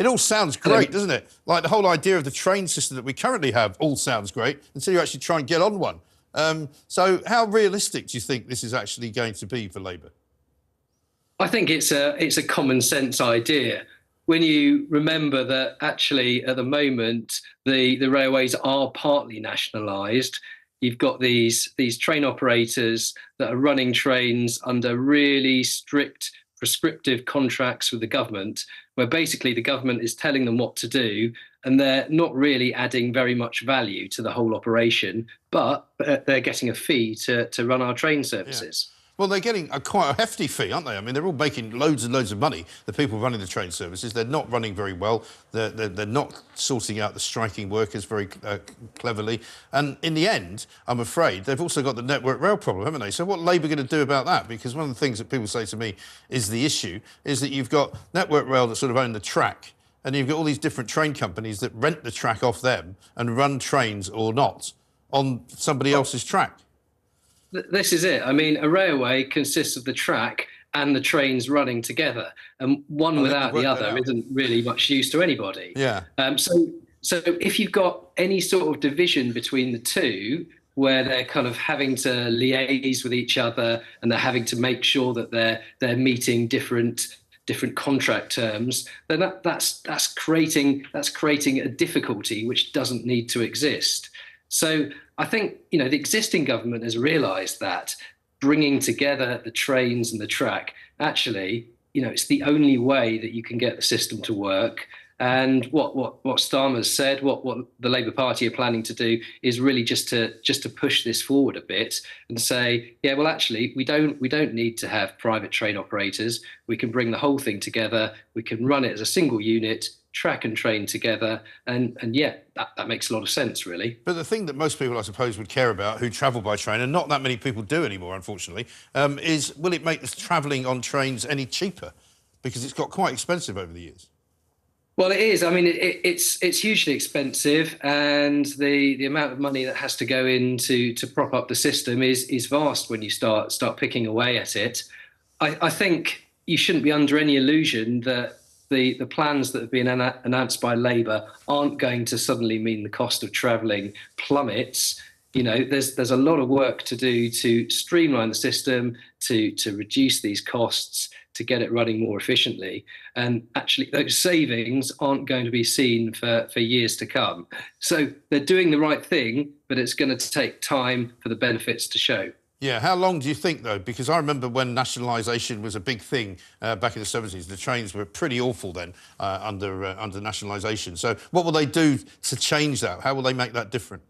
It all sounds great, doesn't it? Like the whole idea of the train system that we currently have all sounds great until you actually try and get on one. So how realistic do you think this is actually going to be for Labour? I think it's a common sense idea. When you remember that actually at the moment the railways are partly nationalised, you've got these train operators that are running trains under really strict prescriptive contracts with the government, where basically the government is telling them what to do, and they're not really adding very much value to the whole operation, but they're getting a fee to run our train services. Yeah. Well, they're getting quite a hefty fee, aren't they? I mean, they're all making loads and loads of money, the people running the train services. They're not running very well. They're not sorting out the striking workers very cleverly. And in the end, I'm afraid, they've also got the Network Rail problem, haven't they? So what are Labour going to do about that? Because one of the things that people say to me is the issue is that you've got Network Rail that sort of own the track, and you've got all these different train companies that rent the track off them and run trains or not on somebody else's track. This is it. I mean, a railway consists of the track and the trains running together, and one without the other isn't really much use to anybody. Yeah. So if you've got any sort of division between the two, where they're kind of having to liaise with each other and they're having to make sure that they're meeting different contract terms, then that's creating a difficulty which doesn't need to exist. So I think, the existing government has realised that bringing together the trains and the track, actually, it's the only way that you can get the system to work. And what Starmer's said, what the Labour Party are planning to do is really just to push this forward a bit and say, yeah, well, actually, we don't need to have private train operators. We can bring the whole thing together. We can run it as a single unit, track and train together, and yeah, that makes a lot of sense, really. But the thing that most people, I suppose, would care about who travel by train, and not that many people do anymore, unfortunately, is will it make this travelling on trains any cheaper? Because it's got quite expensive over the years. Well, it is. I mean, it's hugely expensive, and the amount of money that has to go into to prop up the system is vast when you start picking away at it. I think you shouldn't be under any illusion that the plans that have been announced by Labour aren't going to suddenly mean the cost of travelling plummets. There's a lot of work to do to streamline the system, to reduce these costs, to get it running more efficiently. And actually, those savings aren't going to be seen for years to come. So they're doing the right thing, but it's going to take time for the benefits to show. Yeah, how long do you think, though? Because I remember when nationalisation was a big thing back in the 70s, the trains were pretty awful then under nationalisation. So what will they do to change that? How will they make that different?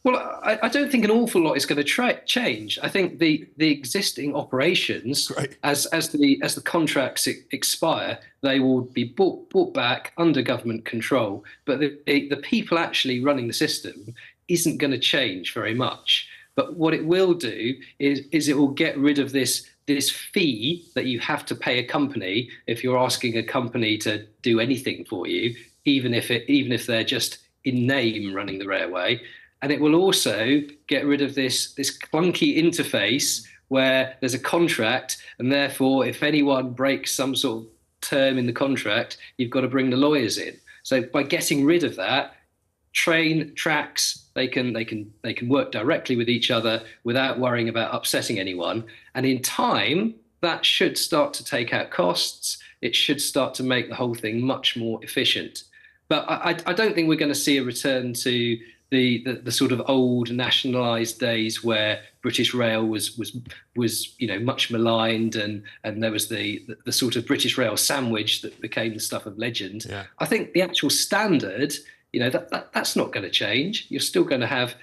Well, I don't think an awful lot is going to change. I think the existing operations, as the contracts expire, they will be brought back under government control. But the people actually running the system isn't going to change very much. But what it will do is it will get rid of this fee that you have to pay a company if you're asking a company to do anything for you, even if they're just in name running the railway. And it will also get rid of this clunky interface where there's a contract, and therefore if anyone breaks some sort of term in the contract, you've got to bring the lawyers in. So by getting rid of that, tracks, they can work directly with each other without worrying about upsetting anyone. And in time, that should start to take out costs. It should start to make the whole thing much more efficient. But I don't think we're going to see a return to the sort of old nationalised days where British Rail was much maligned, and there was the sort of British Rail sandwich that became the stuff of legend. Yeah. I think the actual standard, that's not going to change. You're still going to have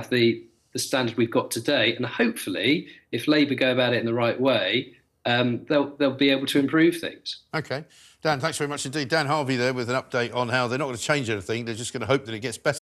the standard we've got today, and hopefully, if Labour go about it in the right way, they'll be able to improve things. OK. Dan, thanks very much indeed. Dan Harvey there with an update on how they're not going to change anything. They're just going to hope that it gets better.